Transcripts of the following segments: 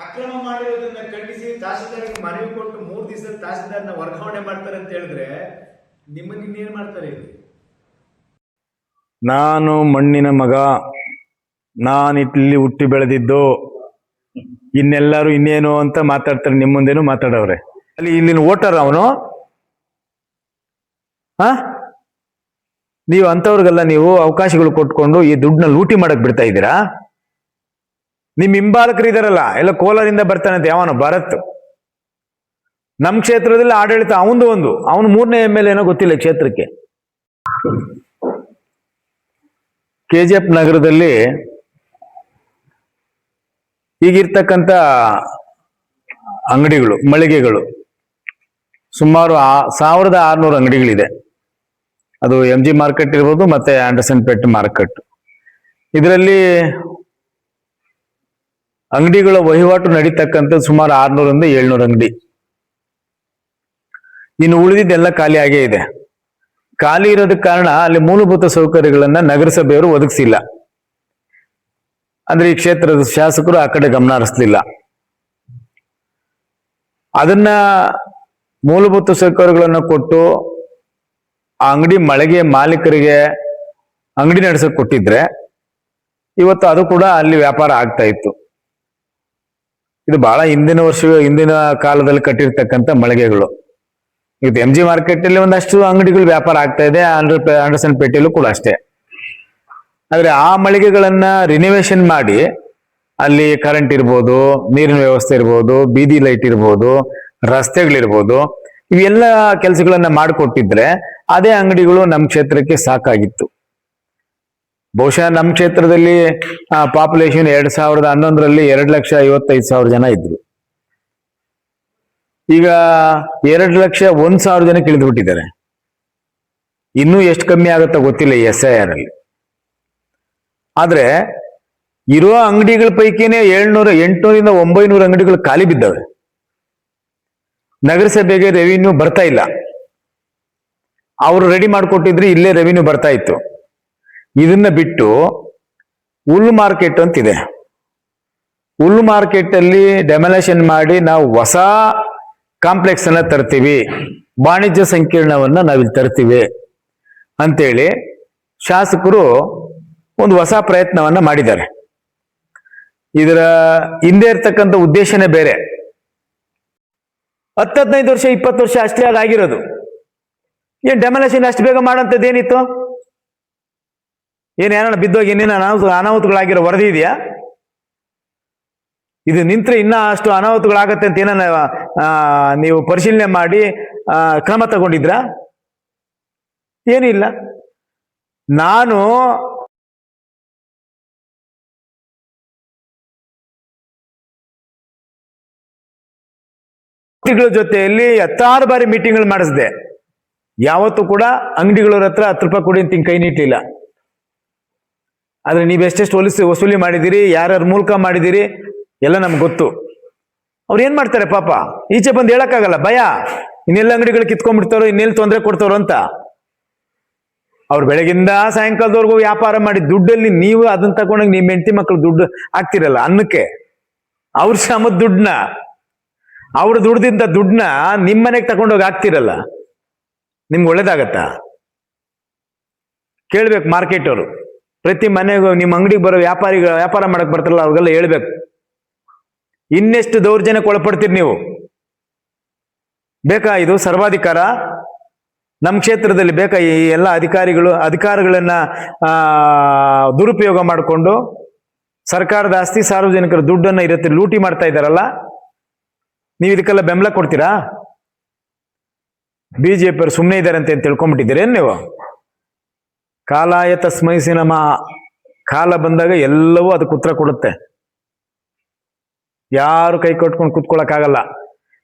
ಅಕ್ರಮ ಮಾಡಿರೋದನ್ನ ಖಂಡಿಸಿ ತಹಶೀಲ್ದಾರ್ಗೆ ಮನವಿ ಕೊಟ್ಟು 3 ದಿವಸ ತಹಶೀಲ್ದಾರ್ನ ವರ್ಗಾವಣೆ ಮಾಡ್ತಾರೆ ಅಂತ ಹೇಳಿದ್ರೆ ನಿಮ್ಮನ್ನ ಇನ್ನೇನ್ ಮಾಡ್ತಾರೆ ಇಲ್ಲಿ? ನಾನು ಮಣ್ಣಿನ ಮಗ, ನಾನಿಲ್ಲಿ ಹುಟ್ಟಿ ಬೆಳೆದಿದ್ದು, ಇನ್ನೆಲ್ಲರೂ ಇನ್ನೇನು ಅಂತ ಮಾತಾಡ್ತಾರೆ. ನಿಮ್ಮ ಮುಂದೇನು ಮಾತಾಡವ್ರೆ. ಅಲ್ಲಿ ಇಲ್ಲಿನ ವೋಟರ್ ಅವನು. ನೀವು ಅಂಥವ್ರಿಗೆಲ್ಲ ನೀವು ಅವಕಾಶಗಳು ಕೊಟ್ಕೊಂಡು ಈ ದುಡ್ಡನ್ನ ಲೂಟಿ ಮಾಡಕ್ ಬಿಡ್ತಾ ಇದ್ದೀರಾ? ನಿಮ್ ಹಿಂಬಾಲಕರು ಇದಾರಲ್ಲ, ಎಲ್ಲ ಕೋಲಾರಿಂದ ಬರ್ತಾನಂತೆ ಯಾವನು ಭರತ್. ನಮ್ ಕ್ಷೇತ್ರದಲ್ಲಿ ಆಡಳಿತ ಅವನು 3ನೇ MLA ಏನೋ ಗೊತ್ತಿಲ್ಲ ಕ್ಷೇತ್ರಕ್ಕೆ. KGF ನಗರದಲ್ಲಿ ಈಗಿರ್ತಕ್ಕಂಥ ಅಂಗಡಿಗಳು, ಮಳಿಗೆಗಳು ಸುಮಾರು 1600 ಅಂಗಡಿಗಳಿದೆ. ಅದು MG ಮಾರ್ಕೆಟ್ ಇರ್ಬೋದು, ಮತ್ತೆ ಆಂಡರ್ಸನ್ ಪೇಟೆ ಮಾರ್ಕೆಟ್. ಇದರಲ್ಲಿ ಅಂಗಡಿಗಳ ವಹಿವಾಟು ನಡೀತಕ್ಕಂಥ ಸುಮಾರು 600ರಿಂದ 700 ಅಂಗಡಿ. ಇನ್ನು ಉಳಿದಿದ್ದೆಲ್ಲ ಖಾಲಿ ಆಗೇ ಇದೆ. ಖಾಲಿ ಇರೋದಕ್ಕೆ ಕಾರಣ ಅಲ್ಲಿ ಮೂಲಭೂತ ಸೌಕರ್ಯಗಳನ್ನ ನಗರಸಭೆಯವರು ಒದಗಿಸಿಲ್ಲ. ಅಂದ್ರೆ ಈ ಕ್ಷೇತ್ರದ ಶಾಸಕರು ಆ ಕಡೆ ಗಮನ ಹರಿಸಲಿಲ್ಲ. ಅದನ್ನ ಮೂಲಭೂತ ಸೌಕರ್ಯಗಳನ್ನು ಕೊಟ್ಟು ಆ ಅಂಗಡಿ ಮಳಿಗೆ ಮಾಲೀಕರಿಗೆ ಅಂಗಡಿ ನಡೆಸಕ್ ಕೊಟ್ಟಿದ್ರೆ ಇವತ್ತು ಅದು ಕೂಡ ಅಲ್ಲಿ ವ್ಯಾಪಾರ ಆಗ್ತಾ ಇತ್ತು. ಇದು ಬಹಳ ಹಿಂದಿನ ಕಾಲದಲ್ಲಿ ಕಟ್ಟಿರ್ತಕ್ಕಂಥ ಮಳಿಗೆಗಳು. ಇದು MG ಮಾರ್ಕೆಟ್ ಅಲ್ಲಿ ಒಂದಷ್ಟು ಅಂಗಡಿಗಳು ವ್ಯಾಪಾರ ಆಗ್ತಾ ಇದೆ, ಆಂಡರ್ಸನ್ ಪೇಟೆಯಲ್ಲೂ ಕೂಡ ಅಷ್ಟೇ. ಆದ್ರೆ ಆ ಮಳಿಗೆಗಳನ್ನ ರಿನೋವೇಷನ್ ಮಾಡಿ ಅಲ್ಲಿ ಕರೆಂಟ್ ಇರ್ಬೋದು, ನೀರಿನ ವ್ಯವಸ್ಥೆ ಇರ್ಬೋದು, ಬೀದಿ ಲೈಟ್ ಇರ್ಬೋದು, ರಸ್ತೆಗಳಿರ್ಬೋದು, ಇವೆಲ್ಲ ಕೆಲಸಗಳನ್ನ ಮಾಡಿಕೊಟ್ಟಿದ್ರೆ ಅದೇ ಅಂಗಡಿಗಳು ನಮ್ಮ ಕ್ಷೇತ್ರಕ್ಕೆ ಸಾಕಾಗಿತ್ತು. ಬಹುಶಃ ನಮ್ಮ ಕ್ಷೇತ್ರದಲ್ಲಿ ಪಾಪ್ಯುಲೇಷನ್ 2011ರಲ್ಲಿ 2,55,000 ಜನ ಇದ್ರು. ಈಗ 2,01,000 ಜನ ಇಳಿದು ಬಿಟ್ಟಿದ್ದಾರೆ. ಇನ್ನೂ ಎಷ್ಟು ಕಮ್ಮಿ ಆಗುತ್ತೋ ಗೊತ್ತಿಲ್ಲ ಈ SIR ಅಲ್ಲಿ. ಆದ್ರೆ ಇರೋ ಅಂಗಡಿಗಳ ಪೈಕಿನೇ 800ರಿಂದ 900 ಅಂಗಡಿಗಳು ಖಾಲಿ ಬಿದ್ದವೆ. ನಗರಸಭೆಗೆ ರೆವಿನ್ಯೂ ಬರ್ತಾ ಇಲ್ಲ. ಅವರು ರೆಡಿ ಮಾಡಿಕೊಟ್ಟಿದ್ರೆ ಇಲ್ಲೇ ರೆವಿನ್ಯೂ ಬರ್ತಾ ಇತ್ತು. ಇದನ್ನ ಬಿಟ್ಟು ಹುಲ್ಲು ಮಾರ್ಕೆಟ್ ಅಂತಿದೆ. ಹುಲ್ಲು ಮಾರ್ಕೆಟ್ ಅಲ್ಲಿ ಡೆಮೊಲೇಷನ್ ಮಾಡಿ ನಾವು ಹೊಸ ಕಾಂಪ್ಲೆಕ್ಸ್ ಅನ್ನ ತರ್ತೀವಿ, ವಾಣಿಜ್ಯ ಸಂಕೀರ್ಣವನ್ನ ನಾವಿಲ್ಲಿ ತರ್ತೀವಿ ಅಂತೇಳಿ ಶಾಸಕರು ಒಂದು ಹೊಸ ಪ್ರಯತ್ನವನ್ನ ಮಾಡಿದ್ದಾರೆ. ಇದರ ಹಿಂದೆ ಇರ್ತಕ್ಕಂಥ ಉದ್ದೇಶನೇ ಬೇರೆ. 10-15 ವರ್ಷ 20 ವರ್ಷ ಅಷ್ಟೇ ಆಗಿರೋದು. ಏನ್ ಡೆಮೊಲೇಷನ್ ಅಷ್ಟು ಬೇಗ ಮಾಡೋಂಥದ್ದೇನಿತ್ತು? ಏನೇನ ಬಿದ್ದೋಗಿ ಇನ್ನೇನು ಅನಾಹುತಗಳಾಗಿರೋ ವರದಿ ಇದೆಯಾ? ಇದು ನಿಂತ್ರೆ ಇನ್ನ ಅಷ್ಟು ಅನಾಹುತಗಳಾಗತ್ತೆ ಅಂತ ಏನ ನೀವು ಪರಿಶೀಲನೆ ಮಾಡಿ ಕ್ರಮ ತಗೊಂಡಿದ್ರಾ? ಏನಿಲ್ಲ. ನಾನು ಜೊತೆಯಲ್ಲಿ 10 ಬಾರಿ ಮೀಟಿಂಗ್ಗಳು ಮಾಡಿಸಿದೆ. ಯಾವತ್ತೂ ಕೂಡ ಅಂಗಡಿಗಳವ್ರ ಹತ್ರ 10 ರೂಪಾಯಿ ಕೊಡಿ ಅಂತ ಕೈ ನೀಟ್ಲಿಲ್ಲ. ಆದ್ರೆ ನೀವೆಷ್ಟೆಷ್ಟು ವಸೂಲಿ ಮಾಡಿದಿರಿ, ಯಾರ್ಯಾರ ಮೂಲಕ ಮಾಡಿದಿರಿ ಎಲ್ಲ ನಮ್ಗೆ ಗೊತ್ತು. ಅವ್ರು ಏನ್ ಮಾಡ್ತಾರೆ ಪಾಪ, ಈಚೆ ಬಂದು ಹೇಳಕ್ಕಾಗಲ್ಲ, ಭಯ. ಇನ್ನೆಲ್ಲ ಅಂಗಡಿಗಳು ಕಿತ್ಕೊಂಡ್ಬಿಡ್ತಾರೋ, ಇನ್ನೆಲ್ಲಿ ತೊಂದರೆ ಕೊಡ್ತಾರೋ ಅಂತ. ಅವ್ರು ಬೆಳಗಿಂದ ಸಾಯಂಕಾಲದವರೆಗೂ ವ್ಯಾಪಾರ ಮಾಡಿ ದುಡ್ಡಲ್ಲಿ ನೀವು ಅದನ್ನ ತಗೊಂಡಾಗ ನಿಮ್ಮ ಹೆಂಡತಿ ಮಕ್ಕಳು ದುಡ್ಡು ಹಾಕ್ತಿರಲ್ಲ ಅನ್ನಕ್ಕೆ. ಅವ್ರ ಶ್ರಮದ ದುಡ್ಡನ್ನ, ಅವ್ರು ದುಡ್ದಿಂದ ದುಡ್ಡನ್ನ ನಿಮ್ಮನೆಗೆ ತಗೊಂಡೋಗಿ ಹಾಕ್ತಿರಲ್ಲ, ನಿಮ್ಗೆ ಒಳ್ಳೇದಾಗತ್ತಾ? ಕೇಳ್ಬೇಕು ಮಾರ್ಕೆಟ್ ಅವರು. ಪ್ರತಿ ಮನೆಗೂ ನಿಮ್ಮ ಅಂಗಡಿಗೆ ಬರೋ ವ್ಯಾಪಾರ ಮಾಡಕ್ ಬರ್ತಾರಲ್ಲ ಅವ್ರಿಗೆಲ್ಲ ಹೇಳ್ಬೇಕು, ಇನ್ನೆಷ್ಟು ದೌರ್ಜನ್ಯಕ್ಕೆ ಒಳಪಡ್ತೀರಿ ನೀವು? ಬೇಕಾ ಇದು ಸರ್ವಾಧಿಕಾರ? ನಮ್ಮ ಕ್ಷೇತ್ರದಲ್ಲಿ ಬೇಕಾ ಈ ಎಲ್ಲ ಅಧಿಕಾರಗಳನ್ನ ದುರುಪಯೋಗ ಮಾಡಿಕೊಂಡು ಸರ್ಕಾರದ ಆಸ್ತಿ, ಸಾರ್ವಜನಿಕರ ದುಡ್ಡನ್ನ ಇರುತ್ತೆ ಲೂಟಿ ಮಾಡ್ತಾ ಇದ್ದಾರಲ್ಲ, ನೀವು ಇದಕ್ಕೆಲ್ಲ ಬೆಂಬಲ ಕೊಡ್ತೀರಾ? BJP ಅವರು ಸುಮ್ಮನೆ ಇದ್ದಾರೆ ಅಂತ ತಿಳ್ಕೊಂಡ್ಬಿಟ್ಟಿದ್ದೀರೇನು ನೀವು? ಕಾಲಾಯ ತಸ್ಮೈ ನಮಃ. ಕಾಲ ಬಂದಾಗ ಎಲ್ಲವೂ ಅದಕ್ಕೆ ಉತ್ತರ ಕೊಡುತ್ತೆ. ಯಾರು ಕೈ ಕಟ್ಕೊಂಡು ಕೂತ್ಕೊಳ್ಳೋಕ್ಕಾಗಲ್ಲ.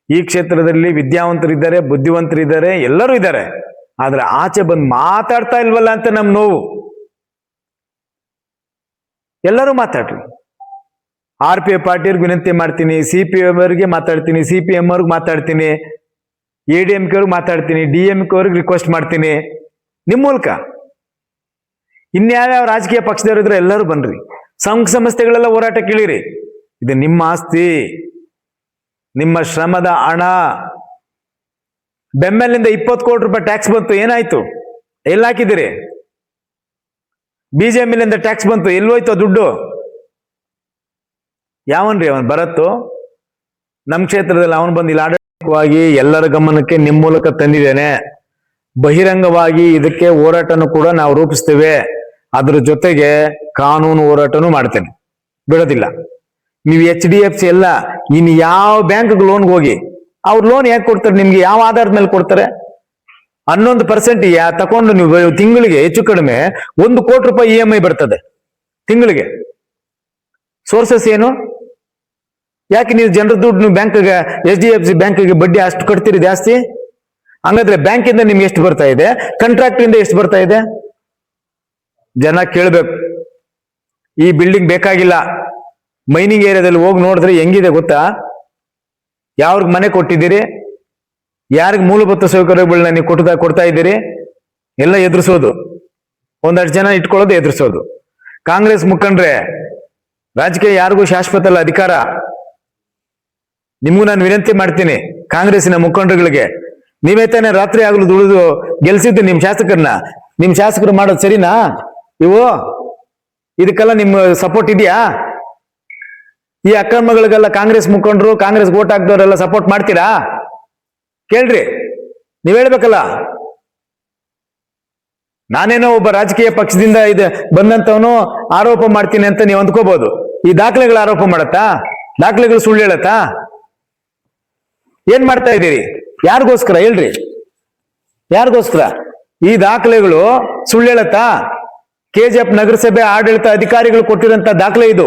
ಈ ಕ್ಷೇತ್ರದಲ್ಲಿ ವಿದ್ಯಾವಂತರಿದ್ದಾರೆ, ಬುದ್ಧಿವಂತರಿದ್ದಾರೆ, ಎಲ್ಲರೂ ಇದ್ದಾರೆ. ಆದ್ರೆ ಆಚೆ ಬಂದು ಮಾತಾಡ್ತಾ ಇಲ್ವಲ್ಲ ಅಂತ ನಮ್ ನೋವು. ಎಲ್ಲರೂ ಮಾತಾಡ್ರಿ. RPI ಪಾರ್ಟಿಯವ್ರಿಗೆ ವಿನಂತಿ ಮಾಡ್ತೀನಿ, CPM ಅವರಿಗೆ ಮಾತಾಡ್ತೀನಿ, CPM ಅವ್ರಿಗೆ ಮಾತಾಡ್ತೀನಿ, ADMK ಅವ್ರಿಗೆ ಮಾತಾಡ್ತೀನಿ, DMK ಅವ್ರಿಗೆ ರಿಕ್ವೆಸ್ಟ್ ಮಾಡ್ತೀನಿ ನಿಮ್ಮ ಮೂಲಕ. ಇನ್ಯಾವ್ಯಾವ ರಾಜಕೀಯ ಪಕ್ಷದವರಿದ್ರೆ ಎಲ್ಲರೂ ಬನ್ರಿ, ಸಂಘ ಸಂಸ್ಥೆಗಳೆಲ್ಲ ಹೋರಾಟ ಕೇಳಿರಿ. ಇದು ನಿಮ್ಮ ಆಸ್ತಿ, ನಿಮ್ಮ ಶ್ರಮದ ಹಣ. ಬೆಮ್ಮೆಲಿಂದ 20 ಕೋಟಿ ರೂಪಾಯಿ ಟ್ಯಾಕ್ಸ್ ಬಂತು, ಏನಾಯ್ತು? ಎಲ್ಲಿ ಹಾಕಿದಿರಿ? BJMಲಿಂದ ಟ್ಯಾಕ್ಸ್ ಬಂತು, ಎಲ್ಲೋಯ್ತು ದುಡ್ಡು? ಯಾವನ್ರಿ ಅವನ್? ಭರತ್ ನಮ್ಮ ಕ್ಷೇತ್ರದಲ್ಲಿ ಅವನು ಬಂದು ಇಲ್ಲಿ ಆಡಳಿತವಾಗಿ ಎಲ್ಲರ ಗಮನಕ್ಕೆ ನಿಮ್ಮ ಮೂಲಕ ತಂದಿದ್ದೇನೆ. ಬಹಿರಂಗವಾಗಿ ಇದಕ್ಕೆ ಹೋರಾಟನೂ ಕೂಡ ನಾವು ರೂಪಿಸ್ತೇವೆ. ಅದ್ರ ಜೊತೆಗೆ ಕಾನೂನು ಹೋರಾಟನೂ ಮಾಡ್ತೇನೆ, ಬಿಡೋದಿಲ್ಲ. ನೀವು HDFC ಎಲ್ಲ ಇನ್ನು ಯಾವ ಬ್ಯಾಂಕ್ಗೆ ಲೋನ್ಗೆ ಹೋಗಿ, ಅವ್ರು ಲೋನ್ ಯಾಕೆ ಕೊಡ್ತಾರೆ ನಿಮ್ಗೆ? ಯಾವ ಆಧಾರದ ಮೇಲೆ ಕೊಡ್ತಾರೆ? 11% ತಕೊಂಡು ನೀವು ತಿಂಗಳಿಗೆ ಹೆಚ್ಚು ಕಡಿಮೆ 1 ಕೋಟಿ ರೂಪಾಯಿ EMI ಬರ್ತದೆ ತಿಂಗಳಿಗೆ. ಸೋರ್ಸಸ್ ಏನು? ಯಾಕೆ ನೀವು ಜನರ ದುಡ್ಡು ನೀವು ಬ್ಯಾಂಕ್ಗೆ, HDFC ಬ್ಯಾಂಕ್ಗೆ ಬಡ್ಡಿ ಅಷ್ಟು ಕಟ್ತೀರಿ ಜಾಸ್ತಿ? ಹಂಗಾದ್ರೆ ಬ್ಯಾಂಕಿಂದ ನಿಮ್ಗೆ ಎಷ್ಟು ಬರ್ತಾ ಇದೆ? ಕಾಂಟ್ರಾಕ್ಟ್ ಇಂದ ಎಷ್ಟು ಬರ್ತಾ ಇದೆ? ಜನ ಕೇಳ್ಬೇಕು. ಈ ಬಿಲ್ಡಿಂಗ್ ಬೇಕಾಗಿಲ್ಲ. ಮೈನಿಂಗ್ ಏರಿಯಾದಲ್ಲಿ ಹೋಗಿ ನೋಡಿದ್ರೆ ಹೆಂಗಿದೆ ಗೊತ್ತಾ? ಯಾವ್ರಿಗೆ ಮನೆ ಕೊಟ್ಟಿದ್ದೀರಿ? ಯಾರಿಗೆ ಮೂಲಭೂತ ಸೌಕರ್ಯಗಳನ್ನ ನೀವು ಕೊಡ್ತಾ ಇದ್ದೀರಿ? ಎಲ್ಲ ಎದುರಿಸೋದು, ಒಂದಷ್ಟು ಜನ ಇಟ್ಕೊಳ್ಳೋದು, ಎದುರಿಸೋದು. ಕಾಂಗ್ರೆಸ್ ಮುಖಂಡ್ರೆ, ರಾಜಕೀಯ ಯಾರಿಗೂ ಶಾಶ್ವತ ಅಲ್ಲ ಅಧಿಕಾರ. ನಿಮಗೂ ನಾನು ವಿನಂತಿ ಮಾಡ್ತೀನಿ, ಕಾಂಗ್ರೆಸ್ಸಿನ ಮುಖಂಡರುಗಳಿಗೆ, ನೀವೇ ತಾನೇ ರಾತ್ರಿ ಆಗಲು ದುಡಿದು ಗೆಲ್ಸಿದ್ದು ನಿಮ್ಮ ಶಾಸಕರನ್ನ. ನಿಮ್ ಶಾಸಕರು ಮಾಡೋದು ಸರಿನಾ? ಇದಕ್ಕೆಲ್ಲ ನಿಮ್ಮ ಸಪೋರ್ಟ್ ಇದೆಯಾ? ಈ ಅಕ್ರಮಗಳಿಗೆಲ್ಲ ಕಾಂಗ್ರೆಸ್ ಮುಖಂಡರು, ಕಾಂಗ್ರೆಸ್ ವೋಟ್ ಹಾಕ್ದವರೆಲ್ಲ ಸಪೋರ್ಟ್ ಮಾಡ್ತೀರಾ? ಕೇಳ್ರಿ, ನೀವ್ ಹೇಳ್ಬೇಕಲ್ಲ. ನಾನೇನೋ ಒಬ್ಬ ರಾಜಕೀಯ ಪಕ್ಷದಿಂದ ಬಂದಂತವನು ಆರೋಪ ಮಾಡ್ತೀನಿ ಅಂತ ನೀವು ಅಂದ್ಕೋಬಹುದು. ಈ ದಾಖಲೆಗಳ ಆರೋಪ ಮಾಡತ್ತಾ? ದಾಖಲೆಗಳು ಸುಳ್ಳು ಹೇಳತ್ತಾ? ಏನ್ ಮಾಡ್ತಾ ಇದ್ದೀರಿ? ಯಾರಿಗೋಸ್ಕರ ಹೇಳ್ರಿ? ಯಾರಿಗೋಸ್ಕರ? ಈ ದಾಖಲೆಗಳು ಸುಳ್ಳು ಹೇಳತ್ತಾ? KGF ನಗರಸಭೆ ಆಡಳಿತ ಅಧಿಕಾರಿಗಳು ಕೊಟ್ಟಿರಂತ ದಾಖಲೆ ಇದು.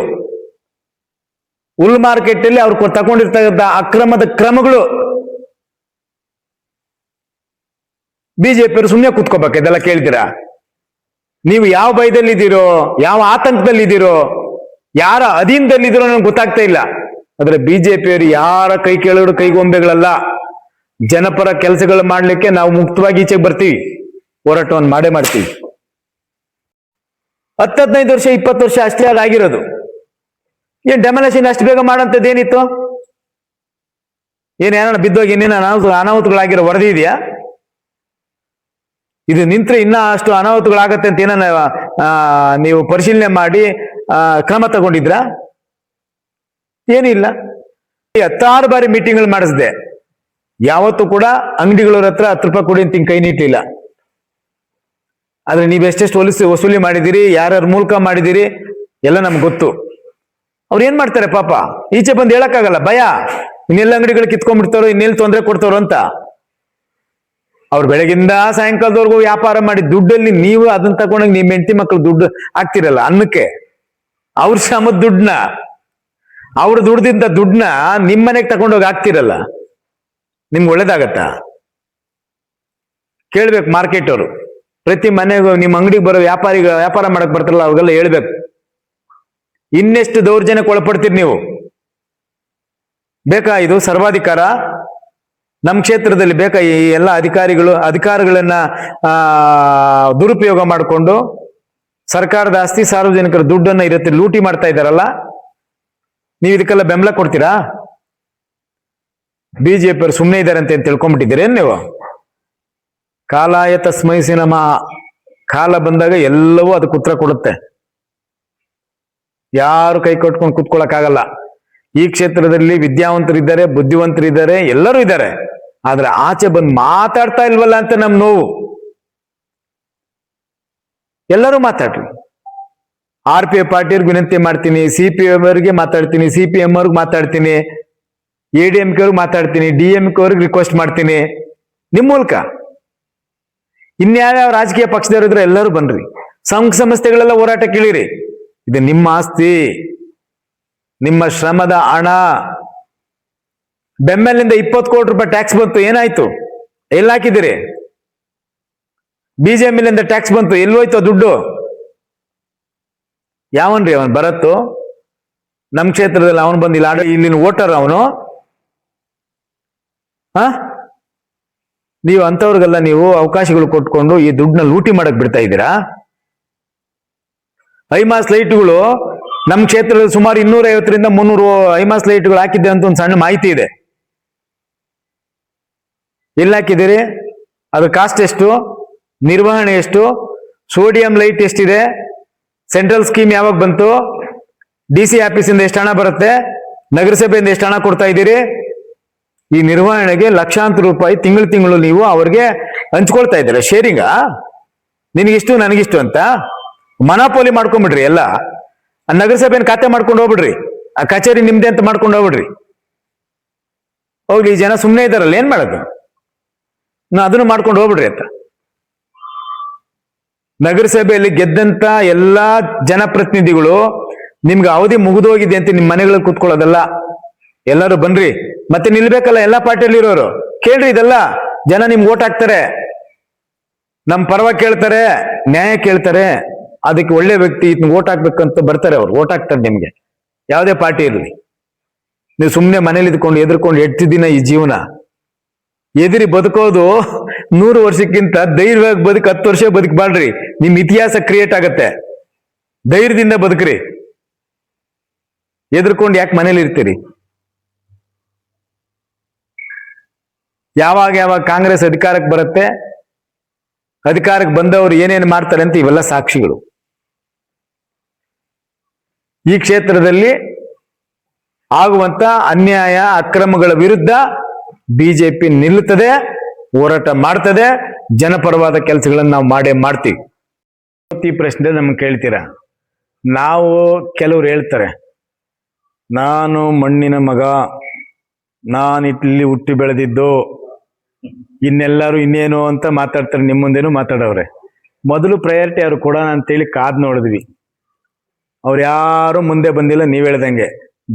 ಹುಲ್ ಮಾರ್ಕೆಟ್ ಅಲ್ಲಿ ಅವ್ರು ತಗೊಂಡಿರ್ತಕ್ಕಂಥ ಅಕ್ರಮದ ಕ್ರಮಗಳು. ಬಿಜೆಪಿಯವರು ಸುಮ್ಮನೆ ಕೂತ್ಕೋಬೇಕು ಇದೆಲ್ಲ ಕೇಳ್ತೀರಾ? ನೀವು ಯಾವ ಭಯದಲ್ಲಿದ್ದೀರೋ, ಯಾವ ಆತಂಕದಲ್ಲಿದ್ದೀರೋ, ಯಾರ ಅಧೀನದಲ್ಲಿದ್ದೀರೋ ನನಗೆ ಗೊತ್ತಾಗ್ತಾ ಇಲ್ಲ. ಆದ್ರೆ ಬಿಜೆಪಿಯವರು ಯಾರ ಕೈ ಕೇಳೋರು ಕೈಗೊಂಬೆಗಳಲ್ಲ. ಜನಪರ ಕೆಲಸಗಳು ಮಾಡ್ಲಿಕ್ಕೆ ನಾವು ಮುಕ್ತವಾಗಿ ಈಚೆಗೆ ಬರ್ತೀವಿ, ಹೋರಾಟವನ್ನು ಮಾಡೇ ಮಾಡ್ತೀವಿ. 10-15 ವರ್ಷ 20 ವರ್ಷ ಅಷ್ಟೇ ಆಗಿರೋದು. ಏನ್ ಡೆಮೊಲೇಷನ್ ಅಷ್ಟು ಬೇಗ ಮಾಡೋಂಥದ್ದು ಏನಿತ್ತು? ಏನೇನ ಬಿದ್ದೋಗಿ ಇನ್ನೇನ ಅನಾಹುತಗಳಾಗಿರೋ ವರದಿ ಇದೆಯಾ? ಇದು ನಿಂತ್ರೆ ಇನ್ನ ಅಷ್ಟು ಅನಾಹುತಗಳಾಗತ್ತೆ ಅಂತ ಏನ ನೀವು ಪರಿಶೀಲನೆ ಮಾಡಿ ಕ್ರಮ ತಗೊಂಡಿದ್ರಾ? ಏನಿಲ್ಲ. 16 ಬಾರಿ ಮೀಟಿಂಗ್ಗಳು ಮಾಡಿಸಿದೆ. ಯಾವತ್ತೂ ಕೂಡ ಅಂಗಡಿಗಳವ್ರ ಹತ್ರ 10 ರೂಪಾಯಿ ಕೊಡಿ ಅಂತ ಕೈ ನೀಟಿಲ್ಲ. ಆದ್ರೆ ನೀವು ಎಷ್ಟೆಷ್ಟು ವಸೂಲಿ ಮಾಡಿದಿರಿ, ಯಾರ್ಯಾರ ಮೂಲಕ ಮಾಡಿದಿರಿ ಎಲ್ಲ ನಮ್ಗೆ ಗೊತ್ತು. ಅವ್ರು ಏನ್ ಮಾಡ್ತಾರೆ ಪಾಪ, ಈಚೆ ಬಂದು ಹೇಳಕ್ಕಾಗಲ್ಲ, ಭಯ. ಇನ್ನೆಲ್ಲ ಅಂಗಡಿಗಳು ಕಿತ್ಕೊಂಡ್ಬಿಡ್ತಾರೋ, ಇನ್ನೆಲ್ಲಿ ತೊಂದರೆ ಕೊಡ್ತಾರೋ ಅಂತ. ಅವ್ರು ಬೆಳಗಿಂದ ಸಾಯಂಕಾಲದವರೆಗೂ ವ್ಯಾಪಾರ ಮಾಡಿ ದುಡ್ಡಲ್ಲಿ ನೀವು ಅದನ್ನ ತಗೊಂಡಾಗ ನಿಮ್ಮ ಹೆಂಡತಿ ಮಕ್ಕಳು ದುಡ್ಡು ಹಾಕ್ತಿರಲ್ಲ ಅನ್ನಕ್ಕೆ. ಅವ್ರ ಶ್ರಮದ ದುಡ್ಡನ್ನ, ಅವ್ರು ದುಡ್ದಿಂದ ದುಡ್ಡನ್ನ ನಿಮ್ಮನೆಗೆ ತಗೊಂಡೋಗಿ ಹಾಕ್ತಿರಲ್ಲ, ನಿಮ್ಗೆ ಒಳ್ಳೇದಾಗತ್ತಾ? ಕೇಳ್ಬೇಕು ಮಾರ್ಕೆಟ್ ಅವರು. ಪ್ರತಿ ಮನೆಗೂ ನಿಮ್ಮ ಅಂಗಡಿಗೆ ಬರೋ ವ್ಯಾಪಾರ ಮಾಡಕ್ ಬರ್ತಾರಲ್ಲ ಅವ್ರಿಗೆಲ್ಲ ಹೇಳ್ಬೇಕು, ಇನ್ನೆಷ್ಟು ದೌರ್ಜನ್ಯಕ್ಕೆ ಒಳಪಡ್ತೀರಿ ನೀವು? ಬೇಕಾ ಇದು ಸರ್ವಾಧಿಕಾರ? ನಮ್ಮ ಕ್ಷೇತ್ರದಲ್ಲಿ ಬೇಕಾ ಈ ಎಲ್ಲ ಅಧಿಕಾರಗಳನ್ನ ದುರುಪಯೋಗ ಮಾಡಿಕೊಂಡು ಸರ್ಕಾರದ ಆಸ್ತಿ, ಸಾರ್ವಜನಿಕರ ದುಡ್ಡನ್ನ ಇರುತ್ತೆ ಲೂಟಿ ಮಾಡ್ತಾ ಇದ್ದಾರಲ್ಲ, ನೀವು ಇದಕ್ಕೆಲ್ಲ ಬೆಂಬಲ ಕೊಡ್ತೀರಾ? ಬಿಜೆಪಿಯವರು ಸುಮ್ಮನೆ ಇದ್ದಾರೆ ಅಂತ ತಿಳ್ಕೊಂಡ್ಬಿಟ್ಟಿದ್ದೀರೇನು ನೀವು? ಕಾಲಾಯ ತಸ್ಮೈ ನಮಃ. ಕಾಲ ಬಂದಾಗ ಎಲ್ಲವೂ ಅದಕ್ಕೆ ಉತ್ತರ ಕೊಡುತ್ತೆ. ಯಾರು ಕೈ ಕಟ್ಕೊಂಡು ಕೂತ್ಕೊಳ್ಳಕ್ಕಾಗಲ್ಲ. ಈ ಕ್ಷೇತ್ರದಲ್ಲಿ ವಿದ್ಯಾವಂತರಿದ್ದಾರೆ, ಬುದ್ಧಿವಂತರಿದ್ದಾರೆ, ಎಲ್ಲರೂ ಇದ್ದಾರೆ. ಆದ್ರೆ ಆಚೆ ಬಂದು ಮಾತಾಡ್ತಾ ಇಲ್ವಲ್ಲ ಅಂತ ನಮ್ ನೋವು. ಎಲ್ಲರೂ ಮಾತಾಡ್ರಿ. RPF ಪಾರ್ಟಿಯವ್ರಿಗೆ ವಿನಂತಿ ಮಾಡ್ತೀನಿ, CPM ಅವರಿಗೆ ಮಾತಾಡ್ತೀನಿ, CPM ಅವ್ರಿಗೆ ಮಾತಾಡ್ತೀನಿ, ADMK ಅವ್ರಿಗೆ ಮಾತಾಡ್ತೀನಿ, DMK ಅವ್ರಿಗೆ ರಿಕ್ವೆಸ್ಟ್ ಮಾಡ್ತೀನಿ ನಿಮ್ ಮೂಲಕ. ಇನ್ಯಾವ್ಯಾವ ರಾಜಕೀಯ ಪಕ್ಷದವರು ಇದ್ರೆ ಎಲ್ಲರೂ ಬನ್ರಿ, ಸಂಘ ಸಂಸ್ಥೆಗಳೆಲ್ಲ ಹೋರಾಟ ಕೇಳಿರಿ. ಇದು ನಿಮ್ಮ ಆಸ್ತಿ, ನಿಮ್ಮ ಶ್ರಮದ ಹಣ. ಬೆಮ್ಮೆಲಿಂದ 20 ಕೋಟಿ ರೂಪಾಯಿ ಟ್ಯಾಕ್ಸ್ ಬಂತು, ಏನಾಯ್ತು? ಎಲ್ಲಿ ಹಾಕಿದಿರಿ? BJMಲಿಂದ ಟ್ಯಾಕ್ಸ್ ಬಂತು, ಎಲ್ಲೋಯ್ತು ದುಡ್ಡು? ಯಾವನ್ರಿ ಅವನ್? ಭರತ್ ನಮ್ಮ ಕ್ಷೇತ್ರದಲ್ಲಿ ಅವನು ಬಂದು ಇಲ್ಲಿನ ವೋಟರ್ ಅವನು. ನೀವು ಅಂತವ್ರಿಗೆಲ್ಲ ನೀವು ಅವಕಾಶಗಳು ಕೊಟ್ಕೊಂಡು ಈ ದುಡ್ಡನ್ನ ಲೂಟಿ ಮಾಡಕ್ ಬಿಡ್ತಾ ಇದ್ದೀರಾ? ಐಮಾಸ್ ಲೈಟ್ಗಳು ನಮ್ಮ ಕ್ಷೇತ್ರದಲ್ಲಿ ಸುಮಾರು 250ರಿಂದ 300 ಐಮಾಸ್ ಲೈಟ್ಗಳು ಹಾಕಿದ್ದೆ ಅಂತ ಒಂದು ಸಣ್ಣ ಮಾಹಿತಿ ಇದೆ. ಎಲ್ಲಿ ಹಾಕಿದ್ದೀರಿ? ಅದು ಕಾಸ್ಟ್ ಎಷ್ಟು, ನಿರ್ವಹಣೆ ಎಷ್ಟು, ಸೋಡಿಯಂ ಲೈಟ್ ಎಷ್ಟಿದೆ, ಸೆಂಟ್ರಲ್ ಸ್ಕೀಮ್ ಯಾವಾಗ ಬಂತು, DC ಆಫೀಸಿಂದ ಎಷ್ಟು ಹಣ ಬರುತ್ತೆ, ನಗರಸಭೆಯಿಂದ ಎಷ್ಟು ಹಣ ಕೊಡ್ತಾ ಇದ್ದೀರಿ? ಈ ನಿರ್ವಹಣೆಗೆ ಲಕ್ಷಾಂತರ ರೂಪಾಯಿ ತಿಂಗಳು ನೀವು ಅವ್ರಿಗೆ ಹಂಚ್ಕೊಳ್ತಾ ಇದ್ದೀರಾ. ಶೇರಿಂಗಾ? ನಿನಗಿಷ್ಟು ನನಗಿಷ್ಟು ಅಂತ ಮನಾಪೋಲಿ ಮಾಡ್ಕೊಂಡ್ಬಿಡ್ರಿ ಎಲ್ಲ. ಆ ನಗರಸಭೆನ ಖಾತೆ ಮಾಡ್ಕೊಂಡು ಹೋಗ್ಬಿಡ್ರಿ, ಆ ಕಚೇರಿ ನಿಮ್ದೆ ಅಂತ ಮಾಡ್ಕೊಂಡು ಹೋಗ್ಬಿಡ್ರಿ. ಹೋಗ್ಲಿ, ಈ ಜನ ಸುಮ್ಮನೆ ಇದ್ದಾರಲ್ಲ, ಏನ್ ಮಾಡೋದು? ಅದನ್ನು ಮಾಡ್ಕೊಂಡು ಹೋಗ್ಬಿಡ್ರಿ ಅಂತ. ನಗರಸಭೆಯಲ್ಲಿ ಗೆದ್ದಂತ ಎಲ್ಲಾ ಜನಪ್ರತಿನಿಧಿಗಳು ನಿಮ್ಗೆ ಅವಧಿ ಮುಗಿದೋಗಿದೆ ಅಂತ ನಿಮ್ ಮನೆಗಳಲ್ಲಿ ಕೂತ್ಕೊಳ್ಳೋದಲ್ಲ. ಎಲ್ಲರೂ ಬನ್ರಿ, ಮತ್ತೆ ನಿಲ್ಬೇಕಲ್ಲ ಎಲ್ಲಾ ಪಾರ್ಟಿಯಲ್ಲಿ ಇರೋರು. ಕೇಳ್ರಿ, ಇದೆಲ್ಲ ಜನ ನಿಮ್ಗೆ ಓಟ್ ಹಾಕ್ತಾರೆ, ನಮ್ ಪರವಾಗಿ ಕೇಳ್ತಾರೆ, ನ್ಯಾಯ ಕೇಳ್ತಾರೆ. ಅದಕ್ಕೆ ಒಳ್ಳೆ ವ್ಯಕ್ತಿ ಓಟ್ ಹಾಕ್ಬೇಕಂತ ಬರ್ತಾರೆ, ಅವ್ರು ಓಟ್ ಹಾಕ್ತಾರೆ ನಿಮ್ಗೆ, ಯಾವುದೇ ಪಾರ್ಟಿ ಇರಲಿ. ನೀವು ಸುಮ್ಮನೆ ಮನೇಲಿ ಇದ್ಕೊಂಡು ಎದ್ರಕೊಂಡು 8 ದಿನ ಈ ಜೀವನ ಎದುರಿ ಬದುಕೋದು 100 ವರ್ಷಕ್ಕಿಂತ ಧೈರ್ಯವಾಗಿ ಬದುಕು 10 ವರ್ಷ ಬದುಕಬಾರ್ರಿ. ನಿಮ್ ಇತಿಹಾಸ ಕ್ರಿಯೇಟ್ ಆಗತ್ತೆ. ಧೈರ್ಯದಿಂದ ಬದುಕ್ರಿ, ಎದ್ರಕೊಂಡು ಯಾಕೆ ಮನೇಲಿ ಇರ್ತೀರಿ? ಯಾವಾಗ ಕಾಂಗ್ರೆಸ್ ಅಧಿಕಾರಕ್ಕೆ ಬರುತ್ತೆ, ಅಧಿಕಾರಕ್ಕೆ ಬಂದವರು ಏನೇನು ಮಾಡ್ತಾರೆ ಅಂತ ಇವೆಲ್ಲ ಸಾಕ್ಷಿಗಳು. ಈ ಕ್ಷೇತ್ರದಲ್ಲಿ ಆಗುವಂತ ಅನ್ಯಾಯ ಅಕ್ರಮಗಳ ವಿರುದ್ಧ ಬಿಜೆಪಿ ನಿಲ್ಲುತ್ತದೆ, ಹೋರಾಟ ಮಾಡ್ತದೆ, ಜನಪರವಾದ ಕೆಲಸಗಳನ್ನು ನಾವು ಮಾಡೇ ಮಾಡ್ತೀವಿ. ಈ ಪ್ರಶ್ನೆ ನಮ್ಗೆ ಕೇಳ್ತೀರಾ? ನಾವು ಕೆಲವ್ರು ಹೇಳ್ತಾರೆ, ನಾನು ಮಣ್ಣಿನ ಮಗ, ನಾನು ಇಲ್ಲಿ ಹುಟ್ಟಿ ಬೆಳೆದಿದ್ದು, ಇನ್ನೆಲ್ಲರೂ ಇನ್ನೇನು ಅಂತ ಮಾತಾಡ್ತಾರೆ. ನಿಮ್ಮ ಮುಂದೇನು ಮಾತಾಡವ್ರೆ. ಮೊದಲು ಪ್ರಯಾರಿಟಿ ಅವ್ರು ಕೊಡೋಣ ಅಂತೇಳಿ ಕಾದ್ ನೋಡಿದ್ವಿ. ಅವ್ರು ಯಾರು ಮುಂದೆ ಬಂದಿಲ್ಲ. ನೀವ್ ಹೇಳ್ದಂಗೆ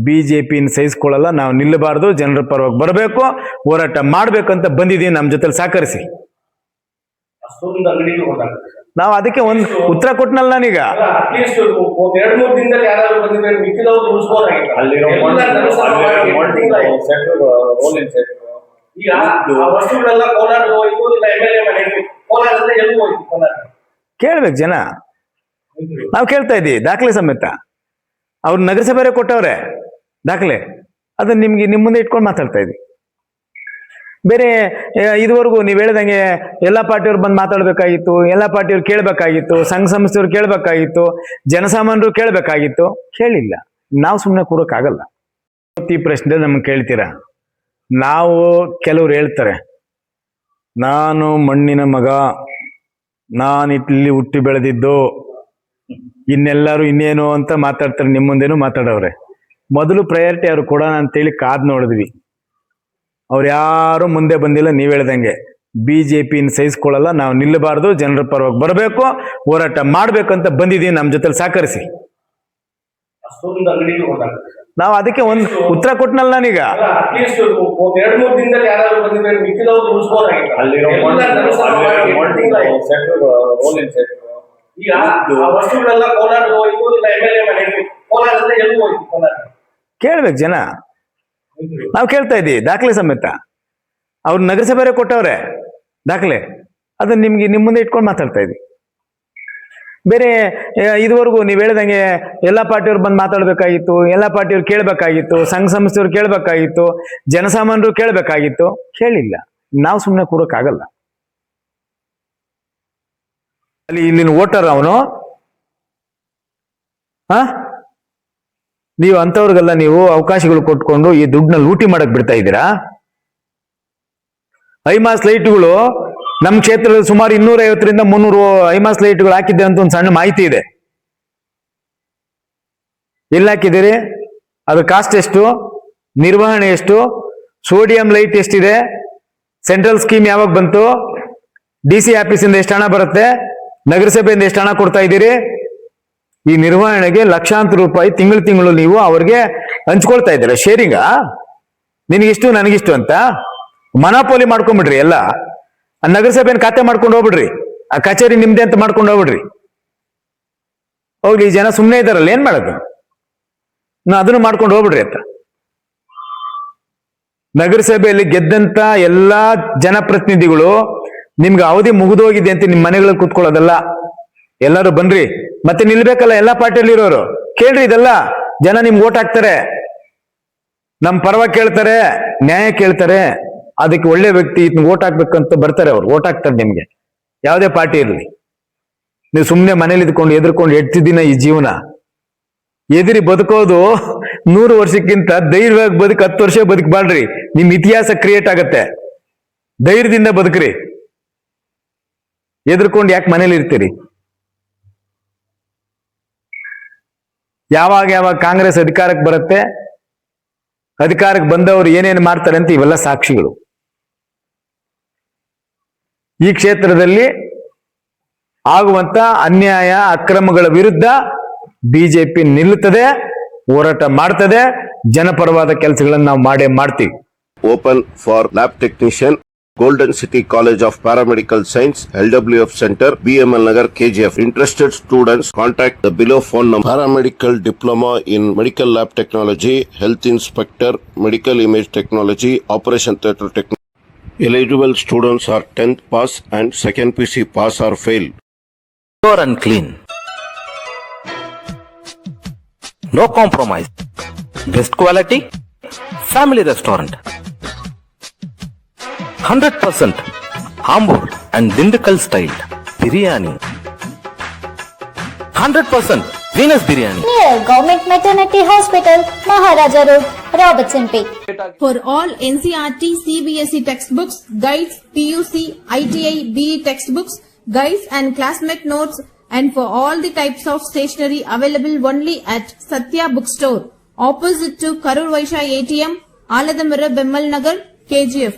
ಬಿಜೆಪಿನ ಸಹಿಸ್ಕೊಳ್ಳಲ್ಲ, ನಾವು ನಿಲ್ಲಬಾರ್ದು, ಜನರ ಪರವಾಗಿ ಬರಬೇಕು, ಹೋರಾಟ ಮಾಡ್ಬೇಕಂತ ಬಂದಿದ್ದೀವಿ. ನಮ್ಮ ಜೊತೆ ಸಹಕರಿಸಿ. ನಾವು ಅದಕ್ಕೆ ಒಂದು ಉತ್ತರ ಕೊಟ್ಟನಲ್ಲ ನಾನೀಗ. ಕೇಳ್ಬೇಕು ಜನ, ನಾವು ಕೇಳ್ತಾ ಇದ್ದೀವಿ ದಾಖಲೆ ಸಮೇತ. ಅವ್ರು ನಗರಸಭೆ ಕೊಟ್ಟವ್ರೆ ದಾಖಲೆ, ಅದನ್ನ ನಿಮ್ಗೆ ನಿಮ್ಮ ಮುಂದೆ ಇಟ್ಕೊಂಡು ಮಾತಾಡ್ತಾ ಇದ್ವಿ. ಬೇರೆ ಇದುವರೆಗೂ ನೀವು ಹೇಳ್ದಂಗೆ ಎಲ್ಲಾ ಪಾರ್ಟಿಯವ್ರು ಬಂದು ಮಾತಾಡ್ಬೇಕಾಗಿತ್ತು, ಎಲ್ಲಾ ಪಾರ್ಟಿಯವ್ರು ಕೇಳ್ಬೇಕಾಗಿತ್ತು, ಸಂಘ ಸಂಸ್ಥೆಯವ್ರು ಕೇಳ್ಬೇಕಾಗಿತ್ತು, ಜನಸಾಮಾನ್ಯರು ಕೇಳ್ಬೇಕಾಗಿತ್ತು. ಕೇಳಿಲ್ಲ. ನಾವು ಸುಮ್ಮನೆ ಕೂರಕ್ಕಾಗಲ್ಲ. ಈ ಪ್ರಶ್ನೆ ನಮ್ಗೆ ಕೇಳ್ತೀರಾ? ನಾವು ಕೆಲವ್ರು ಹೇಳ್ತಾರೆ, ನಾನು ಮಣ್ಣಿನ ಮಗ, ನಾನು ಇಲ್ಲಿ ಹುಟ್ಟಿ ಬೆಳೆದಿದ್ದು, ಇನ್ನೆಲ್ಲರೂ ಇನ್ನೇನು ಅಂತ ಮಾತಾಡ್ತಾರೆ. ನಿಮ್ಮ ಮುಂದೇನು ಮಾತಾಡವ್ರೆ. ಮೊದಲು ಪ್ರಯಾರಿಟಿ ಅವ್ರು ಕೊಡೋಣ ಅಂತೇಳಿ ಕಾದ್ ನೋಡಿದ್ವಿ. ಅವ್ರು ಯಾರು ಮುಂದೆ ಬಂದಿಲ್ಲ. ನೀವ್ ಹೇಳ್ದಂಗೆ ಬಿಜೆಪಿನ ಸಹಿಸ್ಕೊಳ್ಳಲ್ಲ, ನಾವು ನಿಲ್ಲಬಾರ್ದು, ಜನರ ಪರವಾಗಿ ಬರಬೇಕು, ಹೋರಾಟ ಮಾಡ್ಬೇಕಂತ ಬಂದಿದ್ದೀವಿ. ನಮ್ಮ ಜೊತೆ ಸಹಕರಿಸಿ. ನಾವು ಅದಕ್ಕೆ ಒಂದು ಉತ್ತರ ಕೊಟ್ಟನಲ್ಲ ನಾನೀಗ. ಕೇಳ್ಬೇಕು ಜನ, ನಾವು ಕೇಳ್ತಾ ಇದ್ದೀವಿ ದಾಖಲೆ ಸಮೇತ. ಅವ್ರು ನಗರಸಭೆ ಕೊಟ್ಟವ್ರೆ ದಾಖಲೆ, ಅದನ್ನ ನಿಮ್ಗೆ ನಿಮ್ಮ ಮುಂದೆ ಇಟ್ಕೊಂಡು ಮಾತಾಡ್ತಾ ಇದ್ವಿ. ಬೇರೆ ಇದುವರೆಗೂ ನೀವು ಹೇಳ್ದಂಗೆ ಎಲ್ಲಾ ಪಾರ್ಟಿಯವ್ರು ಬಂದು ಮಾತಾಡ್ಬೇಕಾಗಿತ್ತು, ಎಲ್ಲಾ ಪಾರ್ಟಿಯವ್ರು ಕೇಳ್ಬೇಕಾಗಿತ್ತು, ಸಂಘ ಸಂಸ್ಥೆಯವ್ರು ಕೇಳ್ಬೇಕಾಗಿತ್ತು, ಜನಸಾಮಾನ್ಯರು ಕೇಳ್ಬೇಕಾಗಿತ್ತು. ಕೇಳಿಲ್ಲ. ನಾವು ಸುಮ್ಮನೆ ಕೂರಕ್ಕಾಗಲ್ಲ. ಅಲ್ಲಿ ಇಲ್ಲಿನ ವೋಟರ್ ಅವನು. ನೀವು ಅಂತವ್ರಿಗೆಲ್ಲ ನೀವು ಅವಕಾಶಗಳು ಕೊಟ್ಕೊಂಡು ಈ ದುಡ್ಡನ್ನ ಲೂಟಿ ಮಾಡಕ್ ಬಿಡ್ತಾ ಇದ್ದೀರಾ? ಐಮಾಸ್ ಲೈಟ್ಗಳು ನಮ್ಮ ಕ್ಷೇತ್ರದಲ್ಲಿ ಸುಮಾರು 250ರಿಂದ 300 ಐಮಾಸ್ ಲೈಟ್ಗಳು ಹಾಕಿದ್ದೆ ಅಂತ ಒಂದು ಸಣ್ಣ ಮಾಹಿತಿ ಇದೆ. ಎಲ್ಲಿ ಹಾಕಿದ್ದೀರಿ? ಅದು ಕಾಸ್ಟ್ ಎಷ್ಟು, ನಿರ್ವಹಣೆ ಎಷ್ಟು, ಸೋಡಿಯಂ ಲೈಟ್ ಎಷ್ಟಿದೆ, ಸೆಂಟ್ರಲ್ ಸ್ಕೀಮ್ ಯಾವಾಗ ಬಂತು, DC ಆಫೀಸಿಂದ ಎಷ್ಟು ಹಣ ಬರುತ್ತೆ, ನಗರಸಭೆಯಿಂದ ಎಷ್ಟು ಹಣ ಕೊಡ್ತಾ ಇದ್ದೀರಿ? ಈ ನಿರ್ವಹಣೆಗೆ ಲಕ್ಷಾಂತರ ರೂಪಾಯಿ ತಿಂಗಳು ನೀವು ಅವ್ರಿಗೆ ಹಂಚ್ಕೊಳ್ತಾ ಇದ್ದೀರಾ. ಶೇರಿಂಗಾ? ನಿನಗಿಷ್ಟು ನನಗಿಷ್ಟು ಅಂತ ಮನಾಪೋಲಿ ಮಾಡ್ಕೊಂಡ್ಬಿಡ್ರಿ ಎಲ್ಲ. ಆ ನಗರಸಭೆನ ಖಾತೆ ಮಾಡ್ಕೊಂಡು ಹೋಗ್ಬಿಡ್ರಿ, ಆ ಕಚೇರಿ ನಿಮ್ದೆ ಅಂತ ಮಾಡ್ಕೊಂಡು ಹೋಗ್ಬಿಡ್ರಿ. ಹೋಗ್ಲಿ, ಈ ಜನ ಸುಮ್ಮನೆ ಇದ್ದಾರಲ್ಲ, ಏನ್ ಮಾಡೋದು? ಅದನ್ನು ಮಾಡ್ಕೊಂಡು ಹೋಗ್ಬಿಡ್ರಿ ಅಂತ. ನಗರಸಭೆಯಲ್ಲಿ ಗೆದ್ದಂತ ಎಲ್ಲಾ ಜನಪ್ರತಿನಿಧಿಗಳು ನಿಮ್ಗೆ ಅವಧಿ ಮುಗಿದೋಗಿದೆ ಅಂತ ನಿಮ್ ಮನೆಗಳಲ್ಲಿ ಕೂತ್ಕೊಳ್ಳೋದಲ್ಲ. ಎಲ್ಲರೂ ಬನ್ರಿ, ಮತ್ತೆ ನಿಲ್ಬೇಕಲ್ಲ ಎಲ್ಲಾ ಪಾರ್ಟಿಯಲ್ಲಿ ಇರೋರು. ಕೇಳ್ರಿ, ಇದೆಲ್ಲ ಜನ ನಿಮ್ಗೆ ಓಟ್ ಹಾಕ್ತಾರೆ, ನಮ್ ಪರವಾಗಿ ಕೇಳ್ತಾರೆ, ನ್ಯಾಯ ಕೇಳ್ತಾರೆ. ಅದಕ್ಕೆ ಒಳ್ಳೆ ವ್ಯಕ್ತಿ ಓಟ್ ಹಾಕ್ಬೇಕಂತ ಬರ್ತಾರೆ, ಅವ್ರು ಓಟ್ ಹಾಕ್ತಾರೆ ನಿಮ್ಗೆ, ಯಾವುದೇ ಪಾರ್ಟಿ ಇರಲಿ. ನೀವು ಸುಮ್ಮನೆ ಮನೇಲಿ ಇದ್ಕೊಂಡು ಎದ್ಕೊಂಡು ದಿನ ಈ ಜೀವನ ಎದುರಿ ಬದುಕೋದು 100 ವರ್ಷಕ್ಕಿಂತ ಧೈರ್ಯವಾಗಿ ಬದುಕು 10 ವರ್ಷ ಬದುಕಬಾಳ್ರಿ. ನಿಮ್ ಇತಿಹಾಸ ಕ್ರಿಯೇಟ್ ಆಗತ್ತೆ. ಧೈರ್ಯದಿಂದ ಬದುಕ್ರಿ, ಎದ್ಕೊಂಡು ಯಾಕೆ ಮನೇಲಿ ಇರ್ತೀರಿ? ಯಾವಾಗ ಕಾಂಗ್ರೆಸ್ ಅಧಿಕಾರಕ್ಕೆ ಬರುತ್ತೆ, ಅಧಿಕಾರಕ್ಕೆ ಬಂದವರು ಏನೇನು ಮಾಡ್ತಾರೆ ಅಂತ ಇವೆಲ್ಲ ಸಾಕ್ಷಿಗಳು. ಈ ಕ್ಷೇತ್ರದಲ್ಲಿ ಆಗುವಂತ ಅನ್ಯಾಯ ಅಕ್ರಮಗಳ ವಿರುದ್ಧ ಬಿಜೆಪಿ ನಿಲ್ಲುತ್ತದೆ, ಹೋರಾಟ ಮಾಡ್ತದೆ. ಜನಪರವಾದ ಕೆಲಸಗಳನ್ನು ನಾವು ಮಾಡೇ ಮಾಡ್ತೀವಿ. Open for lab technician, Golden City College of Paramedical Science, LWF Center, BML Nagar, KGF. Interested students contact the below phone number. Paramedical Diploma in Medical Lab Technology, Health Inspector, Medical Image Technology, Operation Theatre Technology. Eligible students are 10th pass and 2nd PC pass or fail. Pure and clean. No compromise. Best quality. Family restaurant. 100% Hamburg and Dindigul style biryani. 100% Venus biryani. Near Government Maternity Hospital, Maharaja Road, Robertson Peak. For all NCERT, CBSE textbooks, guides, PUC, ITI, BE textbooks, guides and classmate notes, and for all the types of stationery available only at Satya Bookstore, opposite to Karur Vaishya ATM, Aladamira, Bemmal Nagar, KGF.